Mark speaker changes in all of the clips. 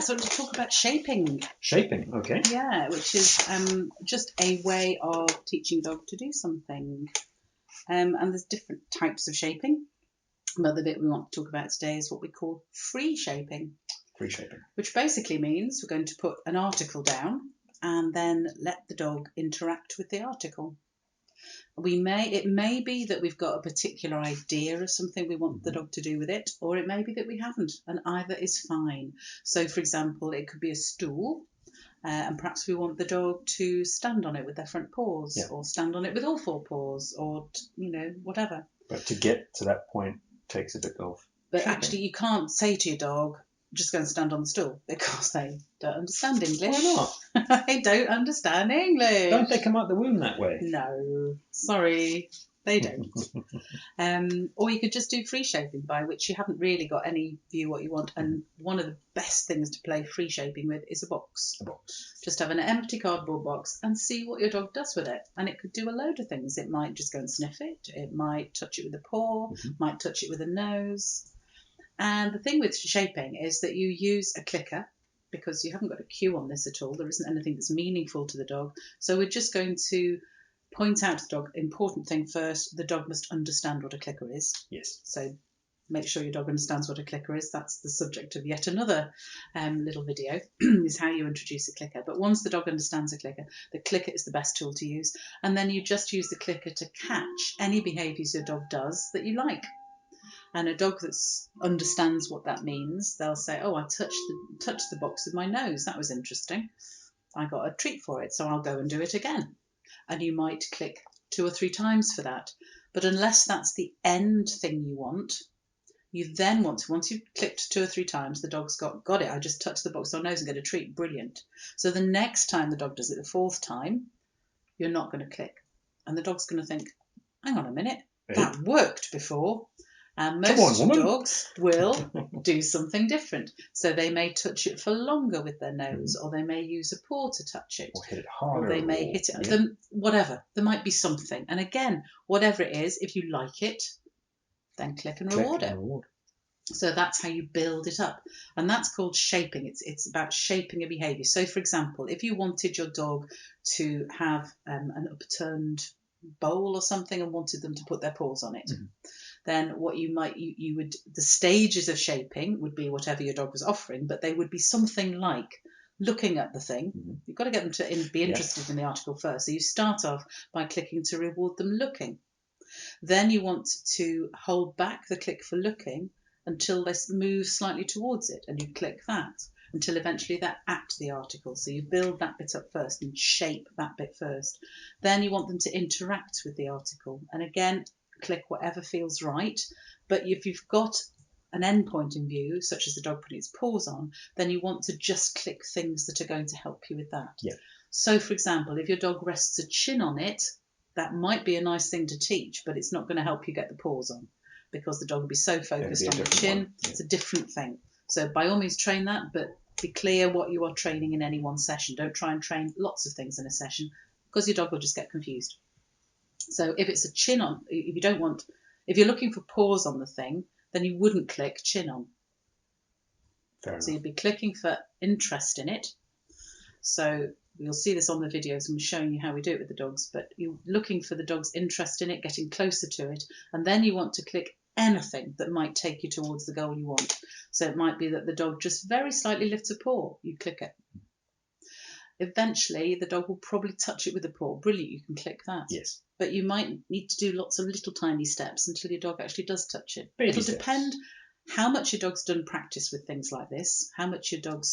Speaker 1: thought to talk about shaping.
Speaker 2: Shaping, okay.
Speaker 1: Yeah, which is just a way of teaching a dog to do something. And there's different types of shaping. But the bit we want to talk about today is what we call free shaping.
Speaker 2: Free shaping.
Speaker 1: Which basically means we're going to put an article down and then let the dog interact with the article. It may be that we've got a particular idea of something we want the dog to do with it, or it may be that we haven't, and either is fine. So, for example, it could be a stool, and perhaps we want the dog to stand on it with their front paws, or stand on it with all four paws, or, whatever.
Speaker 2: But to get to that point takes a bit of shaping.
Speaker 1: Actually, you can't say to your dog, just go and stand on the stool, because they don't understand English.
Speaker 2: Why not?
Speaker 1: They don't understand English.
Speaker 2: Don't they come out the womb that way?
Speaker 1: No, sorry, they don't. Or you could just do free shaping, by which you haven't really got any view what you want. And one of the best things to play free shaping with is a box. Just have an empty cardboard box and see what your dog does with it. And it could do a load of things. It might just go and sniff it. It might touch it with a paw, might touch it with a nose. And the thing with shaping is that you use a clicker, because you haven't got a cue on this at all. There isn't anything that's meaningful to the dog. So we're just going to point out to the dog, important thing first, the dog must understand what a clicker is.
Speaker 2: Yes.
Speaker 1: So make sure your dog understands what a clicker is. That's the subject of yet another little video, is how you introduce a clicker. But once the dog understands a clicker, the clicker is the best tool to use. And then you just use the clicker to catch any behaviours your dog does that you like. And a dog that understands what that means, they'll say, oh, I touched the box with my nose. That was interesting. I got a treat for it, so I'll go and do it again. And you might click 2 or 3 times for that. But unless that's the end thing you want, you then want to, once you've clicked 2 or 3 times, the dog's got it. I just touched the box on nose and get a treat. Brilliant. So the next time the dog does it, the 4th time, you're not going to click. And the dog's going to think, hang on a minute, that worked before. And most dogs will do something different. So they may touch it for longer with their nose, or they may use a paw to touch it.
Speaker 2: Or hit it harder.
Speaker 1: Or they may hit it, whatever. There might be something. And again, whatever it is, if you like it, then click and reward it. So that's how you build it up. And that's called shaping. It's about shaping a behaviour. So, for example, if you wanted your dog to have an upturned bowl or something and wanted them to put their paws on it, then what you would, the stages of shaping would be whatever your dog was offering, but they would be something like looking at the thing. You've got to get them to be interested in the article first. So you start off by clicking to reward them looking. Then you want to hold back the click for looking until they move slightly towards it, and you click that until eventually they're at the article. So you build that bit up first and shape that bit first. Then you want them to interact with the article, and again, click whatever feels right. But if you've got an endpoint in view, such as the dog putting its paws on, then you want to just click things that are going to help you with that. So, for example, if your dog rests a chin on it, that might be a nice thing to teach, but it's not going to help you get the paws on, because the dog will be so focused on the chin. It's a different thing. So by all means train that, but be clear what you are training in any one session. Don't try and train lots of things in a session, because your dog will just get confused. So if it's a chin on, if you're looking for paws on the thing, then you wouldn't click chin on. So you'd be clicking for interest in it. So you'll see this on the videos, and we're showing you how we do it with the dogs, but you're looking for the dog's interest in it, getting closer to it, and then you want to click anything that might take you towards the goal you want. So it might be that the dog just very slightly lifts a paw, you click it. Eventually, the dog will probably touch it with a paw. Brilliant, you can click that.
Speaker 2: Yes.
Speaker 1: But you might need to do lots of little tiny steps until your dog actually does touch it.
Speaker 2: Baby
Speaker 1: It'll
Speaker 2: steps.
Speaker 1: Depend how much your dog's done practice with things like this, how much your dog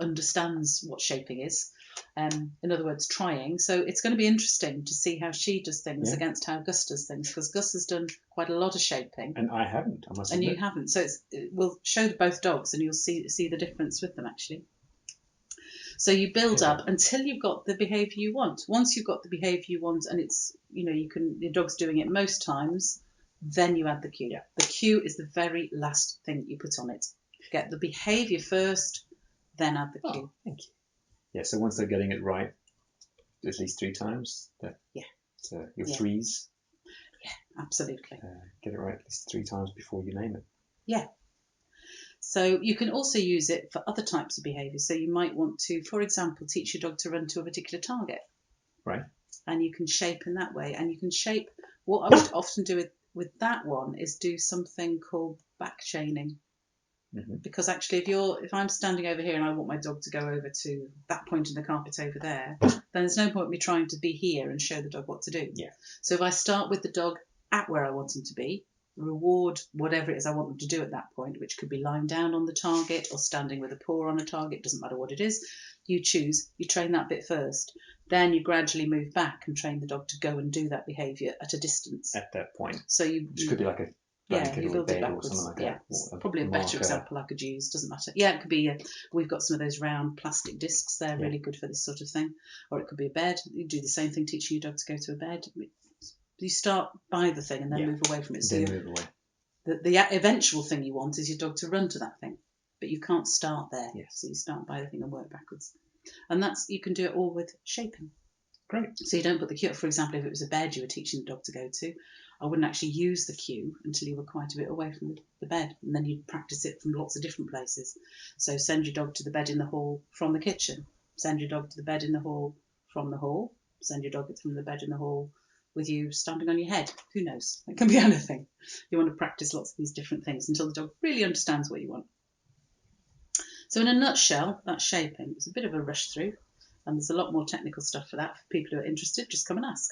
Speaker 1: understands what shaping is. In other words, trying. So it's going to be interesting to see how she does things against how Gus does things, because Gus has done quite a lot of shaping.
Speaker 2: And I haven't, I must
Speaker 1: admit.
Speaker 2: admit.
Speaker 1: And you haven't. So we'll show both dogs and you'll see the difference with them, actually. So you build up until you've got the behaviour you want. Once you've got the behaviour you want, and it's, your dog's doing it most times, then you add the cue.
Speaker 2: Yeah.
Speaker 1: The cue is the very last thing you put on it. Get the behaviour first, then add the cue.
Speaker 2: Thank you. Yeah, so once they're getting it right, at least 3 times. Your threes.
Speaker 1: Yeah, absolutely.
Speaker 2: Get it right at least 3 times before you name it.
Speaker 1: Yeah. So you can also use it for other types of behaviour. So you might want to, for example, teach your dog to run to a particular target.
Speaker 2: Right.
Speaker 1: And you can shape in that way. And you can shape, what I would often do with that one is do something called back chaining. Because actually if I'm standing over here and I want my dog to go over to that point in the carpet over there, then there's no point me trying to be here and show the dog what to do.
Speaker 2: Yeah.
Speaker 1: So if I start with the dog at where I want him to be, reward whatever it is I want them to do at that point, which could be lying down on the target or standing with a paw on a target, doesn't matter what it is, you choose, you train that bit first. Then you gradually move back and train the dog to go and do that behaviour at a distance.
Speaker 2: At that point.
Speaker 1: So
Speaker 2: Which could be like a blanket or a bed or something like that.
Speaker 1: Or probably a better example I could use, doesn't matter. Yeah, it could be, we've got some of those round plastic discs, they're really good for this sort of thing. Or it could be a bed, you do the same thing, teaching your dog to go to a bed. You start by the thing and then move away from it. So
Speaker 2: move away.
Speaker 1: The eventual thing you want is your dog to run to that thing, but you can't start there.
Speaker 2: Yes.
Speaker 1: So you start by the thing and work backwards. And you can do it all with shaping.
Speaker 2: Great.
Speaker 1: So you don't put the cue up. For example, if it was a bed you were teaching the dog to go to, I wouldn't actually use the cue until you were quite a bit away from the bed, and then you'd practice it from lots of different places. So send your dog to the bed in the hall from the kitchen, send your dog to the bed in the hall from the hall, send your dog from the bed in the hall with you standing on your head. Who knows? It can be anything. You want to practice lots of these different things until the dog really understands what you want. So in a nutshell, that's shaping. It's a bit of a rush through, and there's a lot more technical stuff for that. For people who are interested, just come and ask.